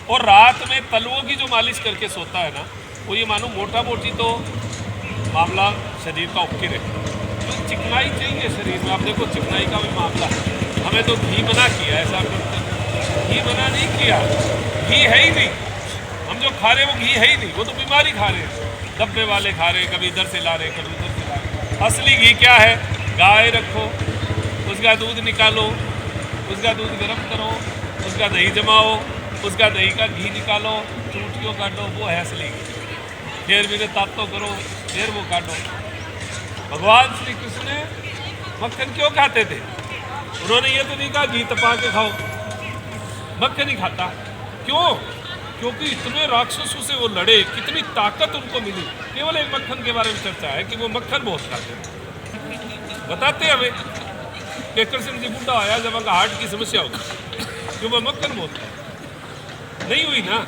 और रात में तलवों की जो मालिश करके सोता है ना, वो ये मानो मोटा मोटी तो मामला शरीर का ओके रहे, तो चिकनाई चाहिए शरीर में। आप देखो चिकनाई का भी मामला है, हमें तो घी मना किया, ऐसा करते घी मना नहीं किया, घी है ही नहीं, हम जो खा रहे हैं वो घी है ही नहीं, वो तो बीमारी खा रहे हैं, डब्बे वाले खा रहे हैं, कभी इधर से ला रहे हैं, कभी उधर से ला रहे हैं। असली घी क्या है? गाय रखो, उसका दूध निकालो, उसका दूध गर्म करो, उसका दही जमाओ, उसका दही का घी निकालो, चूटियों काटो, वो है असली घी। फिर भी तातो करो, फिर वो काटो। भगवान श्री कृष्ण मक्खन क्यों खाते थे? उन्होंने ये तो नहीं कहा घी तपा के खाओ, मक्खन ही खाता। क्यों? क्योंकि इतने राक्षसों से वो लड़े, कितनी ताकत उनको मिली। केवल एक मक्खन के बारे में चर्चा है कि वो मक्खन बहुत खाते थे। बताते हमें कि कृष्ण जी बुढ़ा आया जब उनका हार्ट की समस्या होती, क्यों? वो मक्खन बहुत खाते। नहीं हुई ना?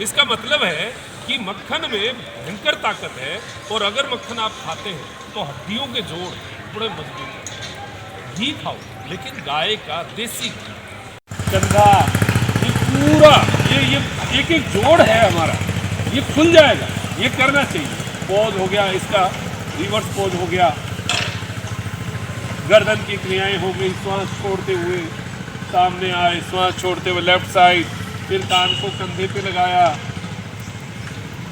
इसका मतलब है कि मक्खन में भयंकर ताकत है, और अगर मक्खन आप खाते हैं तो हड्डियों के जोड़ बड़े मजबूत हैं। घी खाओ, लेकिन गाय का देसी घी, कंधा, ये पूरा ये एक एक जोड़ है हमारा, ये खुल जाएगा। ये करना चाहिए। पॉज हो गया, इसका रिवर्स पॉज हो गया, गर्दन की क्रियाएं हो गई, श्वास छोड़ते हुए सामने आए, श्वास छोड़ते हुए लेफ्ट साइड, फिर कान को कंधे पे लगाया,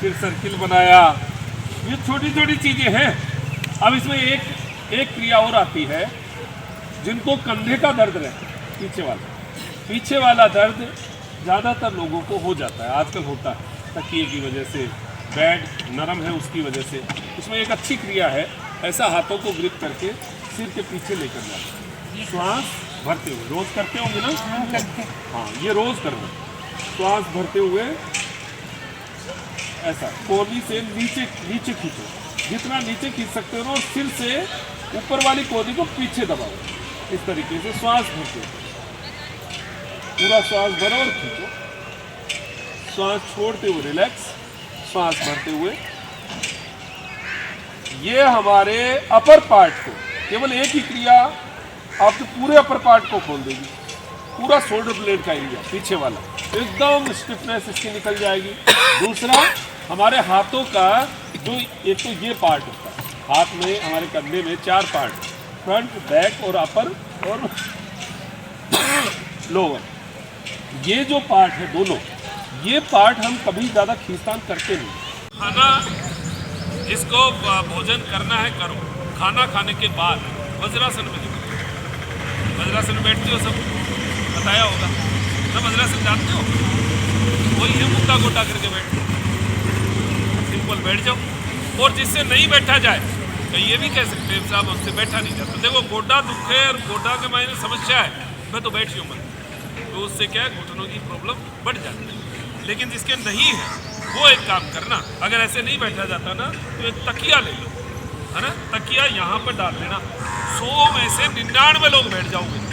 फिर सर्किल बनाया। ये छोटी छोटी चीजें हैं। अब इसमें एक क्रिया और आती है, जिनको कंधे का दर्द रहता है, पीछे वाला दर्द ज़्यादातर लोगों को हो जाता है, आजकल होता है तकिए की वजह से, बेड नरम है उसकी वजह से। इसमें एक अच्छी क्रिया है, ऐसा हाथों को ग्रिप करके सिर के पीछे लेकर जाना, श्वास भरते हुए, रोज करते होंगे ना? हाँ, ये रोज करना, श्वास भरते हुए ऐसा कोहनी से नीचे खींचो, जितना नीचे खींच सकते हो, सिर से ऊपर वाली कोहनी को पीछे दबाओ, इस तरीके से श्वास भरते हुए, पूरा श्वास भरो और खींचो, श्वास छोड़ते हुए रिलैक्स, श्वास भरते हुए। ये हमारे अपर पार्ट को, केवल एक ही क्रिया आपके पूरे अपर पार्ट को खोल देगी, पूरा शोल्डर ब्लेड का एरिया पीछे वाला एकदम स्टिफनेस इसकी निकल जाएगी। दूसरा, हमारे हाथों का जो एक तो ये पार्ट होता है, हाथ में हमारे कंधे में 4 पार्ट, फ्रंट, बैक और अपर और लोअर, ये जो पार्ट है दोनों, ये पार्ट हम कभी ज़्यादा खींचतान करते नहीं। खाना जिसको भोजन करना है करो, खाना खाने के बाद वज्रासन में देखो, वज्रासन बैठते हो, सब बताया होगा ना, वज्रासन जानते हो? वही है, मुद्दा गोटा करके बैठो, सिंपल बैठ जाओ। और जिससे नहीं बैठा जाए तो ये भी कह सकते हैं साहब हमसे बैठा नहीं जाता, देखो गोडा दुख है और गोडा के मायने समस्या है, मैं तो बैठी हूँ मत, तो उससे क्या है, घुटनों की प्रॉब्लम बढ़ जाती है। लेकिन जिसके नहीं है वो एक काम करना, अगर ऐसे नहीं बैठा जाता ना तो एक तकिया ले लो, है ना, तकिया यहाँ पर डाल लेना, 100 में से 99 लोग बैठ जाओगे।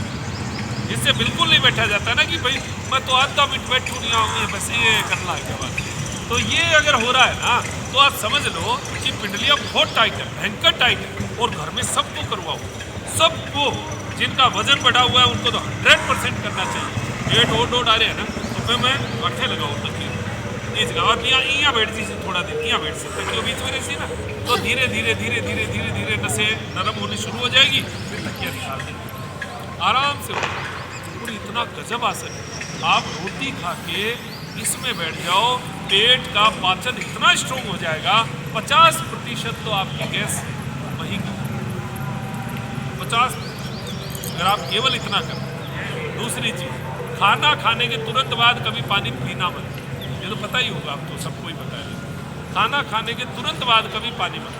इससे बिल्कुल नहीं बैठा जाता ना कि भाई मैं तो आधा मिनट बैठूँ नहीं आऊँगी, बस ये करना है क्या बात। तो ये अगर हो रहा है ना, तो आप समझ लो कि पिंडलियाँ बहुत टाइट है, भयंकर टाइट है, और घर में सबको करवाओ, सबको, जिनका वजन बढ़ा हुआ है उनको तो 100% करना चाहिए। वेट ओड आ रहे हैं ना, तो फिर मैं अट्ठे लगाऊँ तकिए इस गाँव में, यहाँ बैठ जी थोड़ा दिन, यहाँ बैठ सकते हैं, बीच में रहती ना, तो धीरे धीरे धीरे धीरे धीरे धीरे नसें नरम होनी शुरू हो जाएगी, फिर तकिया निकाल देंगे आराम से। और इतना गजब आसन है, आप रोटी खा के इसमें बैठ जाओ, पेट का पाचन इतना स्ट्रोंग हो जाएगा, 50% तो आपकी गैस वहीं की 50, अगर आप केवल इतना करें। दूसरी चीज़, खाना खाने के तुरंत बाद कभी पानी पीना मत, ये तो पता ही होगा, आपको सबको ही पता है, खाना खाने के तुरंत बाद कभी पानी मत।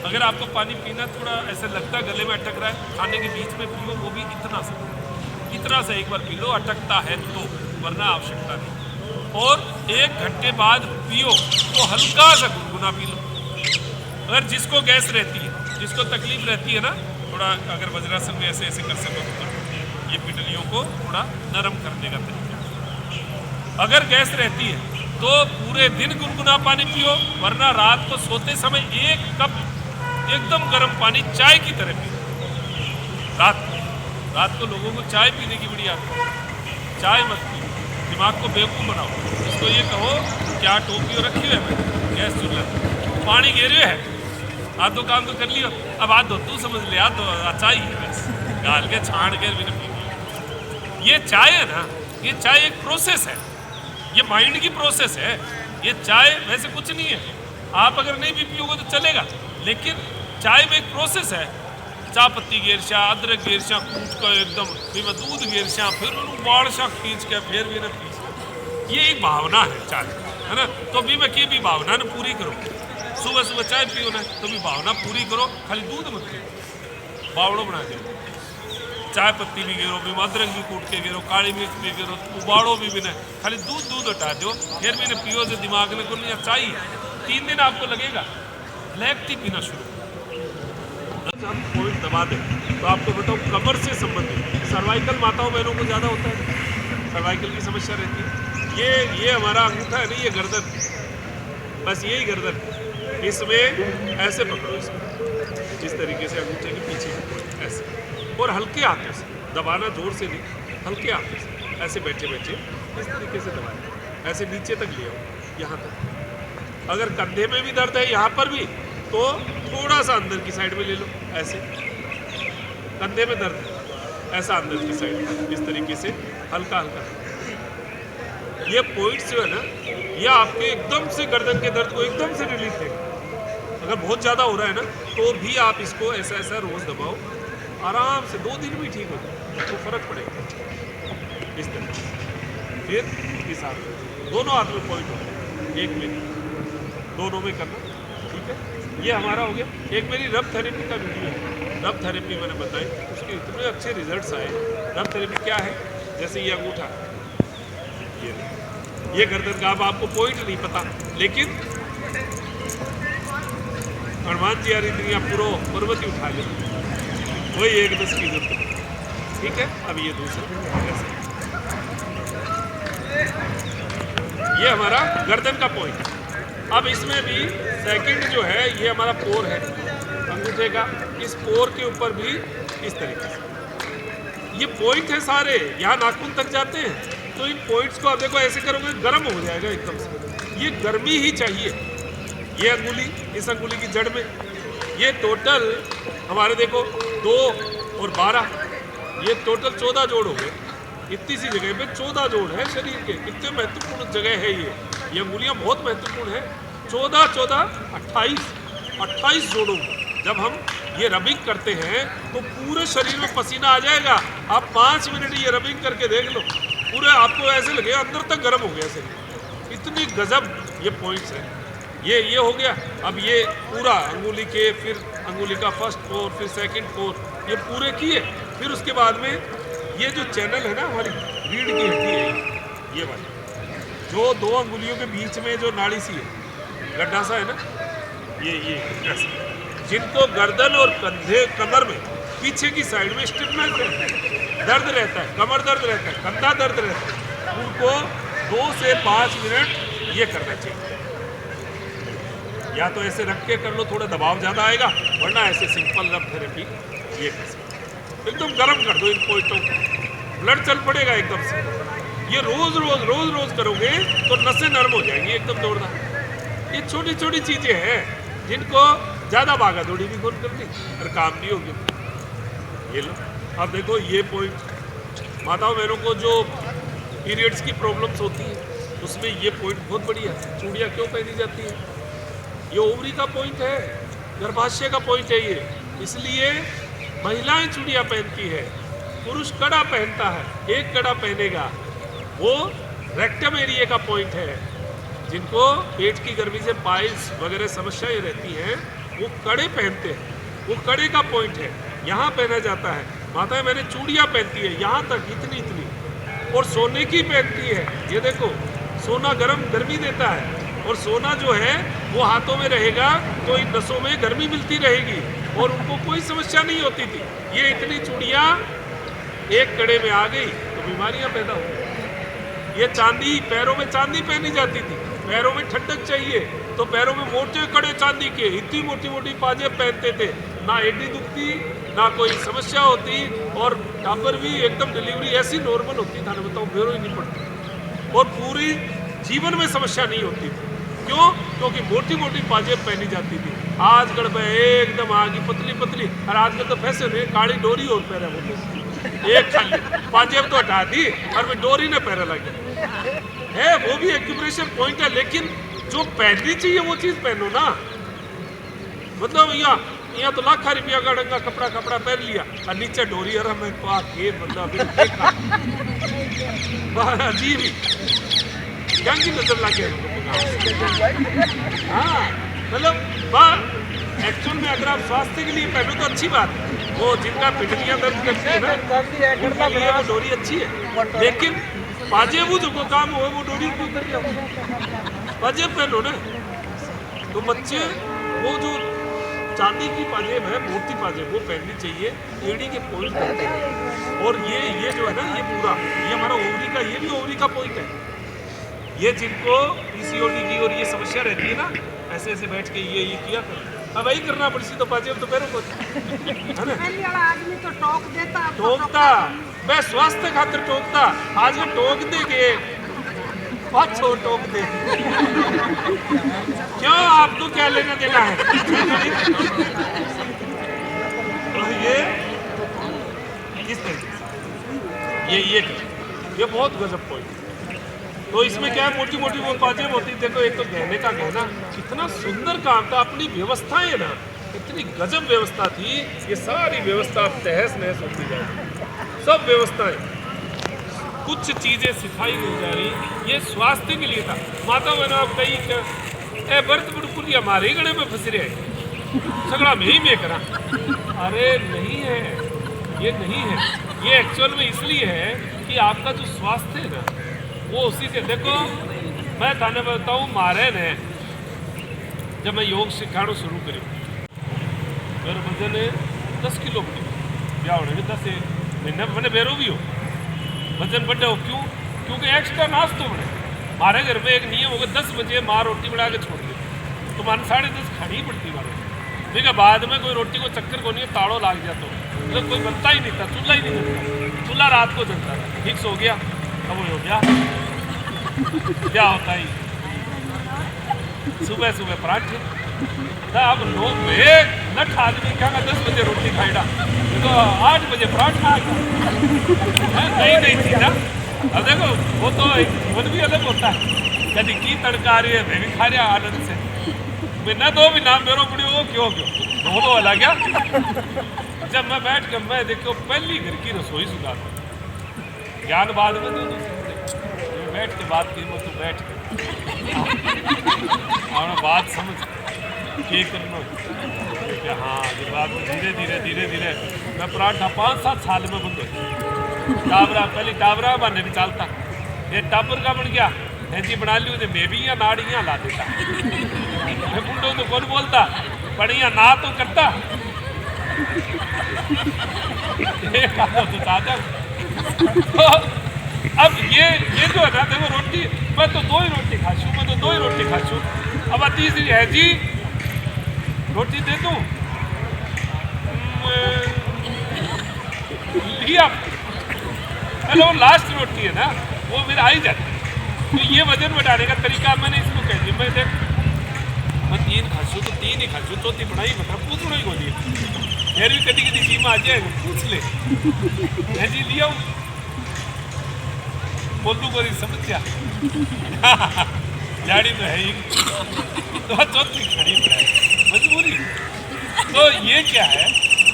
अगर आपको पानी पीना थोड़ा ऐसे लगता है गले में अटक रहा है, खाने के बीच में पियो, वो भी इतना सा एक बार पी लो, अटकता है तो, वरना आवश्यकता नहीं। और 1 घंटे बाद पियो तो हल्का सा गुनगुना पी लो। अगर जिसको गैस रहती है, जिसको तकलीफ रहती है ना, थोड़ा अगर वज्रासन में ऐसे ऐसे कर सको तो ये पिंडलियों को थोड़ा नरम करने का तरीका। अगर गैस रहती है तो पूरे दिन गुनगुना पानी पियो, वरना रात को सोते समय 1 कप एकदम गर्म पानी चाय की तरह पियो। रात को लोगों को चाय पीने की बड़ी आदत है, चाय मत पियो, दिमाग को बेवकूफ़ बनाओ। इसको ये कहो क्या टोपी रखी है मैं गैस चूल्हा पानी घेरे है, हाथ दो काम तो कर लियो, अब हाथ धो तू समझ लिया तो अच्छा ही है, बस गाल के छाड़ के भी नहीं। ये चाय है ना, ये चाय एक प्रोसेस है, ये माइंड की प्रोसेस है। ये चाय वैसे कुछ नहीं है, आप अगर नहीं भी पियोगे तो चलेगा, लेकिन चाय में एक प्रोसेस है। चाय पत्ती गेरशा, अदरक गेरशा कूट कर एकदम, फिर मैं दूध गेरशा, फिर उबाड़शा खींच के फिर भी ना पीस। ये एक भावना है चाय, है ना। तो भी मैं भी भावना ने पूरी करो। सुबह सुबह चाय पियो ना तो भी भावना पूरी करो, खाली दूध मत पियो, बावड़ो बना दो। चाय पत्ती भी गिरो, भी अदरक भी कूट के गिरो, काली मिर्च भी गिरो, उबाड़ो भी बिना, खाली दूध हटा दो, फिर भी ना पियो से दिमाग में को नहीं चाहिए। 3 दिन आपको लगेगा ब्लैक टी पीना शुरू। हम पॉइंट दबा दें तो आपको बताओ कमर से संबंधित सर्वाइकल माताओं बहनों को ज़्यादा होता है, सर्वाइकल की समस्या रहती है। ये हमारा अंगूठा है नहीं, ये गर्दन, बस यही गर्दन, इसमें ऐसे पकड़ो, इसमें इस तरीके से अंगूठे के पीछे ऐसे, और हल्के हाथों से दबाना, जोर से नहीं, हल्के हाथों से ऐसे बैठे बैठे इस तरीके से दबाएं, ऐसे नीचे तक ले आओ, यहाँ तक। अगर कंधे में भी दर्द है, यहाँ पर भी, तो थोड़ा सा अंदर की साइड में ले लो, ऐसे। कंधे में दर्द है, ऐसा अंदर की साइड, इस तरीके से हल्का हल्का। ये पॉइंट्स जो है ना, ये आपके एकदम से गर्दन के दर्द को एकदम से रिलीफ देगा। अगर बहुत ज़्यादा हो रहा है ना, तो भी आप इसको ऐसा ऐसा रोज़ दबाओ, आराम से 2 दिन भी ठीक हो जाए, तो फर्क पड़ेगा। इस तरह फिर इस हाथ में, दोनों हाथ में पॉइंट हो, एक में, दोनों में करना, ठीक है। ये हमारा हो गया। एक मेरी रब थेरेपी का वीडियो है, रब थेरेपी मैंने बताई, उसके इतने अच्छे रिजल्ट्स आए। रब थेरेपी क्या है, जैसे ये अंगूठा, ये गर्दन का, अब आपको पॉइंट नहीं पता, लेकिन हनुमान जी आ रही थी, आप पूरा पर्वत ही उठा ले, वही 1-10 की जरूरत, ठीक है। अब ये दूसरा ऐसे, ये हमारा गर्दन का पॉइंट। अब इसमें भी सेकंड जो है, ये हमारा पोर है अंगूठे का, इस पोर के ऊपर भी इस तरीके से ये पॉइंट है सारे, यहाँ नाखून तक जाते हैं। तो इन पॉइंट्स को आप देखो, ऐसे करोगे गर्म हो जाएगा एकदम से, ये गर्मी ही चाहिए। ये अंगुली, इस अंगुली की जड़ में, ये टोटल हमारे देखो 2 और 12, ये टोटल 14 जोड़ हो गए। इतनी सी जगह पे 14 जोड़ है शरीर के, कितने महत्वपूर्ण जगह है ये अंगुलियां बहुत महत्वपूर्ण है। 14, 28 जोड़ों। जब हम ये रबिंग करते हैं तो पूरे शरीर में पसीना आ जाएगा। आप 5 मिनट ये रबिंग करके देख लो, पूरे आपको ऐसे लगेगा अंदर तक गर्म हो गया शरीर, इतनी गजब ये पॉइंट्स है। ये हो गया। अब ये पूरा अंगुली के, फिर अंगुली का फर्स्ट पोर, फिर सेकंड पोर, ये पूरे किए। फिर उसके बाद में ये जो चैनल है ना, हमारी रीढ़ की हड्डी है, ये वाली जो 2 अंगुलियों के बीच में जो नाड़ी सी है, गड्ढा सा है ना, ये ऐसे, जिनको गर्दन और कंधे, कमर में पीछे की साइड में स्टिफनेस दर्द रहता है, कमर दर्द रहता है, कंधा दर्द रहता है, उनको 2 से 5 मिनट ये करना चाहिए। या तो ऐसे रख के कर लो, थोड़ा दबाव ज़्यादा आएगा, वरना ऐसे सिंपल रब थेरेपी ये कर सकते। एकदम गर्म कर दो इन पॉइंटों को, ब्लड चल पड़ेगा एकदम से। ये रोज करोगे तो नसें नरम हो जाएंगी एकदम जोरदार। ये छोटी छोटी चीज़ें हैं जिनको ज़्यादा भागा दौड़ी भी कौन करनी और काम भी होगी। ये लो, अब देखो ये पॉइंट माताओं बहनों को जो पीरियड्स की प्रॉब्लम्स होती हैं उसमें ये पॉइंट बहुत बढ़िया है। चूड़ियाँ क्यों पहनी जाती है? ये ओवरी का पॉइंट है, गर्भाशय का पॉइंट है ये, इसलिए महिलाएं चूड़ियाँ पहनती है। पुरुष कड़ा पहनता है, एक कड़ा पहनेगा, वो रेक्टम एरिया का पॉइंट है। जिनको पेट की गर्मी से पाइल्स वगैरह समस्याएं रहती हैं वो कड़े पहनते हैं, वो कड़े का पॉइंट है, यहाँ पहना जाता है। माताएं मैंने चूड़ियाँ पहनती है यहाँ तक, इतनी इतनी, और सोने की पहनती है। ये देखो सोना गर्मी देता है, और सोना जो है वो हाथों में रहेगा तो इन नसों में गर्मी मिलती रहेगी और उनको कोई समस्या नहीं होती थी। ये इतनी चूड़ियाँ एक कड़े में आ गई तो बीमारियाँ पैदा हो गई। ये चांदी, पैरों में चांदी पहनी जाती थी, पैरों में ठंडक चाहिए तो पैरों में मोटे कड़े चांदी के, इतनी मोटी मोटी पाजेब पहनते थे, ना एडी दुखती ना कोई समस्या होती, और यहाँ पर भी एकदम डिलीवरी ऐसी नॉर्मल होती था ना, बताओ बेरो ही नहीं पड़ती। और पूरी जीवन में समस्या नहीं होती थी। क्यों? क्योंकि मोटी मोटी पाजेब पहनी जाती थी। आजकल में एकदम आगे पतली पतली, और आजकल तो फैशन है काली डोरी और पहने वो एक खाली पाजेब तो हटा दी और मैं डोरी ने पहने लगे है। वो भी एक्यूप्रेशर पॉइंट है, लेकिन जो पहननी चाहिए वो चीज पहनो ना। मतलब यहाँ तो लाखा रुपया का डंगा कपड़ा पहन लिया और नीचे डोरी, और हमें के मतलब अजीब ही की नजर लगे। हाँ मतलब एक्चुअल में अगर आप स्वास्थ्य के लिए पहनो तो अच्छी बात है। वो जिनका पिटलियां दर्द करती है ना, उनके लिए वो डोरी अच्छी है। लेकिन पाजेबू जो काम हो वो डोरी क्यों कर लिया? पाजेब पहनो ना। तो बच्चे वो जो चांदी की पाजेब है, मोटी पाजेब, वो पहननी चाहिए। एड़ी के पॉइंट करते हैं। और ये जो है ना, ये पूरा ये हमारा ओवरी का, ये भी ओवरी का पॉइंट है। ये जिनको पीसीओडी की और ये समस्या रहती है ना, ऐसे ऐसे बैठ के ये किया अब वही करना पड़ती तो पाजेब तो पैरों को है ना। आदमी तो टोकता मैं स्वास्थ्य खातिर टोकता, आज टोक देंगे पाछो टोक दे। क्यों? आपको क्या लेना देना है? तो ये किस तरीके ये बहुत गजब पॉइंट। तो इसमें क्या है, मोटी मोटी वो पाजेब होती है। देखो एक तो गहने का गहना कितना सुंदर काम था। अपनी व्यवस्थाएं ना इतनी गजब व्यवस्था थी। ये सारी व्यवस्था तहस नहस होती जाए। सब व्यवस्थाएं, कुछ चीजें सिखाई नहीं जा रही। ये स्वास्थ्य के लिए था। माता मैंने आप कही बर्त बिल्कुल हमारे गणे में फंस रहे सगड़ा में ही में करा। अरे नहीं है, ये नहीं है। ये एक्चुअल में इसलिए है कि आपका जो स्वास्थ्य है ना, वो उसी से। देखो मैं थाने बताऊँ, मारे ने जब मैं योग सिखाना शुरू करी, मेरा वजन 10 किलो क्या होने 10 महीने मैंने बेरो भी हो वजन बढ़े हो। क्यों? क्योंकि एक्स्ट्रा नाश्तो बने। हमारे घर में एक नियम होगा, 10 बजे माँ रोटी बना के छोड़ दे तो मान 10:30 खड़ी पड़ती मारे। ठीक है, बाद में कोई रोटी को चक्कर को नहीं, ताड़ो लाग जाता मतलब कोई बनता ही नहीं था, चूल्हा ही नहीं बनता। चूल्हा रात को जलता था। फिक्स हो गया, अब हो गया क्या होता है। सुबह सुबह पराठे अब लोग नट आदमी क्या 10 बजे रोटी खाएगा तो 8 बजे पराठा नहीं थी ना। अब देखो वो तो मन भी अलग होता है। कभी की तड़का रही है, मैं भी खा रहा आनंद से। बिना दो भी नाम मेरो पड़ी हो क्यों वो तो अलग है। जब मैं बैठ के मैं देखो पहली घर की रसोई सुधार ज्ञान बाद में दो बैठ के बात की तो बैठ और बात समझ के करना कि हाँ ये बात धीरे धीरे मैं पराठा 5-7 साल में बंद हो। टाबरा पहले टाबरा बने भी चलता, ये टाबर का बन गया ऐसी बना ली उन्हें मैं भी या नाड़ियाँ ला देता। मैं बुढ़ो तो कौन बोलता बढ़िया ना तो करता तो ताजा। अब ये जो है ना, देखो रोटी मैं तो 2 ही रोटी खाशू। अब तीसरी है जी रोटी दे दूँ लिया। हेलो लास्ट रोटी है ना वो मेरा आ ही जाती। तो ये वजन बढ़ाने का तरीका मैंने इसको कह दिया। मैं देख मैं 3 खाशू तो 3 ही खाशू, चौथी बनाई मतलब पूछना ही बोलिए। फिर भी कभी सीमा आ जाएगा पूछ ले है जी लिया बोलू को समझ लाड़ी तो है ही तो चौथी खड़ी पड़ा मजबूरी। तो ये क्या है,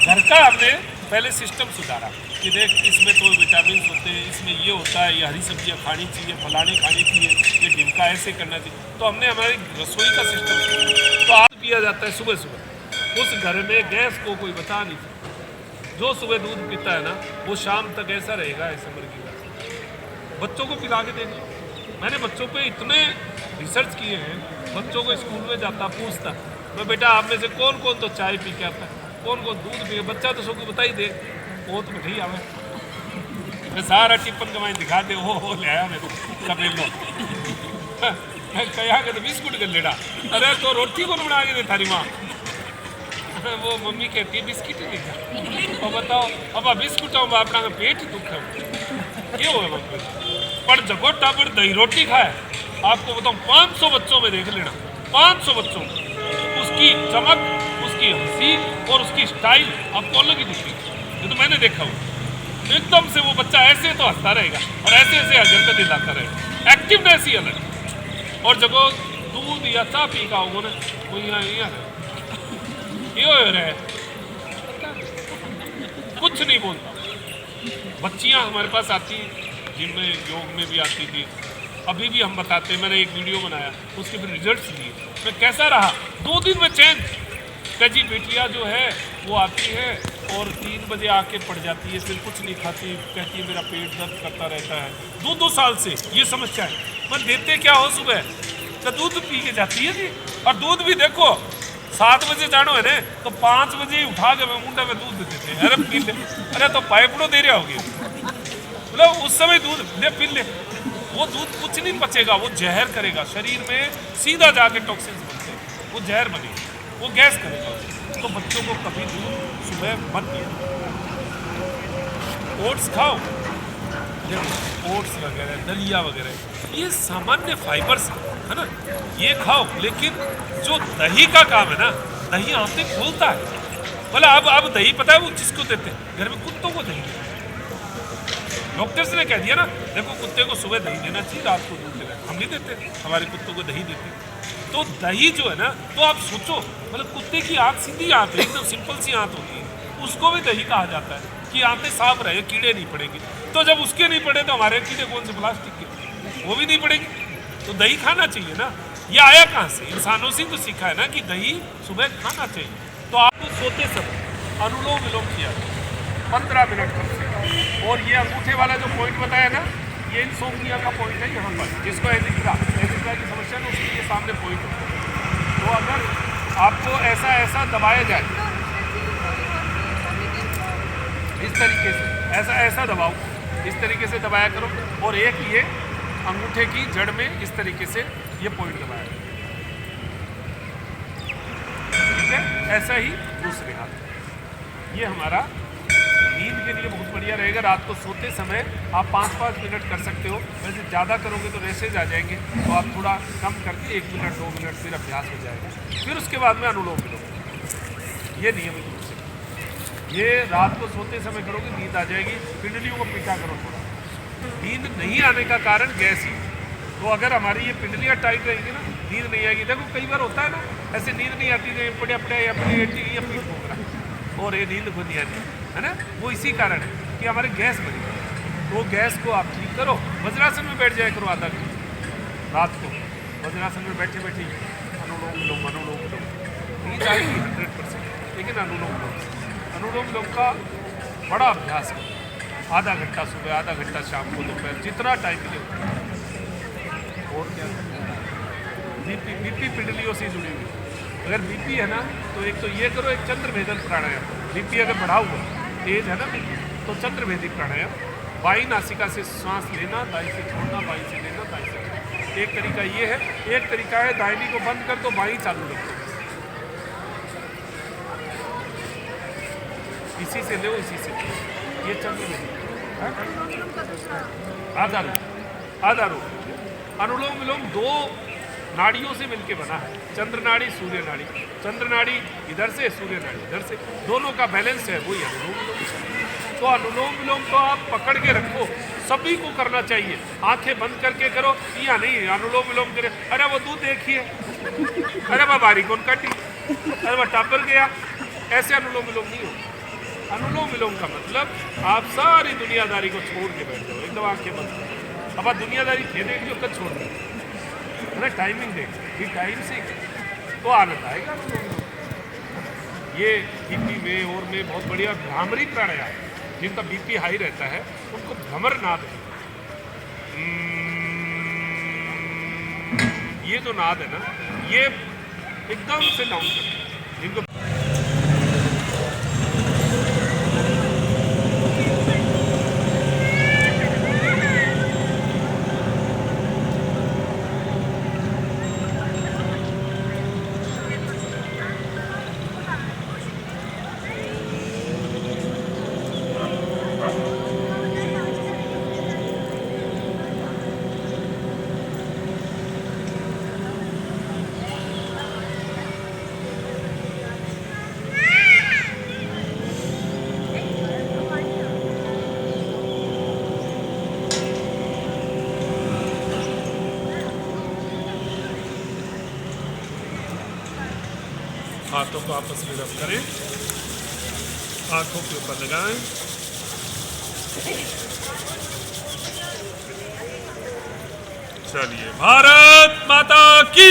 घर का हमने पहले सिस्टम सुधारा कि देख इसमें तो विटामिन होते हैं, इसमें ये होता है, ये हरी सब्जियां खानी चाहिए, फलानी खानी चाहिए, ये ढिमका ऐसे करना चाहिए। तो हमने हमारी रसोई का सिस्टम तो आज पिया जाता है सुबह सुबह। उस घर में गैस को कोई बचा नहीं सकता। जो सुबह दूध पीता है ना वो शाम तक ऐसा रहेगा, ऐसे मर गया। बच्चों को पिला के देंगे। मैंने बच्चों पे इतने रिसर्च किए हैं। बच्चों को स्कूल में जाता पूछता मैं बेटा आप में से कौन कौन तो चाय पी के आता है, कौन कौन दूध पी। बच्चा तो सबको बता ही दे वो तो बैठे ही आवे। मैं सारा टिप्पन कमाई दिखा दे हो ले आया मेरे कभी लो कहा तो बिस्कुट कर लेना। अरे तो रोटी कौन बना के दे थारी माँ? वो मम्मी कहती है बिस्किट ही लेगा। और बताओ अब बिस्कुट अपना पेट दुख है क्यों है? पर जगो टाबर दही रोटी खाए, आपको बताऊं 500 बच्चों में देख लेना, 500 बच्चों में उसकी चमक, उसकी हंसी और उसकी स्टाइल आपको अलग ही दिखेगी। ये तो मैंने देखा हुआ, एकदम से वो बच्चा ऐसे तो हंसता रहेगा और ऐसे ऐसे हरकत दिलाता रहेगा, एक्टिवनेस ही अलग। और जगो दूध या चाय पी का होगा ना, वो यहाँ ये रहे, कुछ नहीं बोलता। बच्चियां हमारे पास आती, जिनमें योग में भी आती थी, अभी भी हम बताते हैं। मैंने एक वीडियो बनाया, उसके फिर रिजल्ट्स लिए, मैं कैसा रहा 2 दिन में चेंज। कजी बेटियां जो है वो आती है और 3 बजे आके पड़ जाती है, फिर कुछ नहीं खाती, कहती है मेरा पेट दर्द करता रहता है। 2 साल से ये समस्या है। मैं देते क्या हो, सुबह तो दूध पी के जाती है जी, और दूध भी देखो 7 बजे जानो है ना, तो 5 बजे उठा के मैं मुंडा में दूध देते थे। अरे पी ले, अरे तो पाइपड़ो दे रहा होगी, मतलब उस समय दूध दे पी ले। वो दूध कुछ नहीं पचेगा, वो जहर करेगा शरीर में, सीधा जाके टॉक्सिन्स बनते हैं, वो जहर बनेगा, वो गैस करेगा। तो बच्चों को कभी दूध सुबह मत दिया। ओट्स खाओ, देखो ओट्स वगैरह, दलिया वगैरह, ये सामान्य फाइबर्स है ना, ये खाओ। लेकिन जो दही का काम है ना, दही आते खोलता है। बोला अब दही पता है वो किसको देते हैं? घर में कुत्तों को दही देते हैं। डॉक्टर्स ने कह दिया ना, देखो कुत्ते को सुबह दही देना चाहिए, रात को दूध देना। हम नहीं देते, हमारे कुत्तों को दही देते। तो दही जो है ना, तो आप सोचो, मतलब कुत्ते की आंख सीधी आंख है, एकदम सिंपल सी आंख होती है, उसको भी दही कहा जाता है कि आंखें साफ रहे, कीड़े नहीं पड़ेंगे। तो जब उसके नहीं पड़े तो हमारे कीड़े कौन से, प्लास्टिक के, वो भी नहीं पड़ेगी। तो दही खाना चाहिए ना। ये आया कहाँ से? इंसानों से तो सीखा है ना कि दही सुबह खाना चाहिए। तो आपको सोते समय अनुलोम विलोम किया 15 मिनट कम से कम। और ये अंगूठे वाला जो पॉइंट बताया ना, ये इंसोम्निया का पॉइंट है यहाँ पर, जिसको एनिद्रा की समस्या है, उसके लिए सामने पॉइंट होता है। तो अगर आपको ऐसा दबाया जाए, इस तरीके से ऐसा दबाओ, इस तरीके से दबाया करो, और एक ये अंगूठे की जड़ में इस तरीके से ये पॉइंट दबाया, ठीक है। ऐसा ही दूसरे हाथ। ये हमारा नींद के लिए बहुत बढ़िया रहेगा। रात को सोते समय आप 5-5 मिनट कर सकते हो। वैसे ज़्यादा करोगे तो रेसेज आ जाएंगे, तो आप थोड़ा कम करके 1 मिनट 2 मिनट फिर अभ्यास हो जाएगा। फिर उसके बाद में अनुलोम विलोम, ये नियमित रूप से ये रात को सोते समय करोगे, नींद आ जाएगी। पिंडलियों को पीटा करो थोड़ा। नींद नहीं आने का कारण गैस ही। तो अगर हमारी ये पिंडलियाँ टाइट रहेंगी ना, नींद नहीं आएगी। देखो कई बार होता है ना, ऐसे नींद नहीं आती, पड़े पड़े या पीठ भोग रहा है और ये नींद खुद नहीं आती है ना, वो इसी कारण है कि हमारे गैस बनी। तो गैस को आप ठीक करो, वज्रासन में बैठ जाया करो आधा घंटा रात को। वज्रासन में बैठे बैठे अनुलोम विलोम नींद आएगी 100%, लेकिन अनुलोम विलोम का बड़ा अभ्यास है। आधा घंटा सुबह, आधा घंटा शाम को, दोपहर, जितना टाइम मिले। और क्या, बीपी पिंडलियों से जुड़ी हुई। अगर बीपी है ना, तो एक तो ये करो, एक चंद्रभेदन प्राणायाम। बीपी अगर बढ़ा हुआ तेज है ना बीपी, तो चंद्रभेदी प्राणायाम। बाई नासिका से सांस लेना, दाई से छोड़ना, बाई से लेना, दाई से छोड़ना। एक तरीका ये है। एक तरीका है दाहिनी को बंद कर दो, बाई चालू रखो। इसी से लो, इसी से ये चंद्रभेदी। आधा रूप। अनुलोम विलोम 2 नाड़ियों से मिलकर बना है, चंद्र नाड़ी, सूर्य नाड़ी। चंद्र नाड़ी इधर से, सूर्य नाड़ी इधर से, दोनों का बैलेंस है, वही अनुलोम विलोम। तो अनुलोम विलोम को आप पकड़ के रखो, सभी को करना चाहिए। आंखें बंद करके करो या नहीं, अनुलोम विलोम करे। अरे वो दूध देखिए, अरे वह बारी कौन काटी, अरे वह टापर गया, ऐसे अनुलोम विलोम नहीं हो। अनुलोम विलोम का मतलब आप सारी दुनियादारी को छोड़ के बैठ जाओ, एकदम आंखें बंद करो। अब आप दुनियादारी खेले जो कद छोड़ दो, अरे टाइमिंग देख, ये टाइम से तो आनंद आएगा। ये बीपी में और में बहुत बढ़िया भ्रामरी प्राणायाम, जिनका बीपी हाई रहता है उनको भ्रमर नाद है। ये जो नाद है ना, ये एकदम से डाउन करता है जिनको हाथों को आपस में रब करें, आंखों के ऊपर लगाएं। चलिए, भारत माता की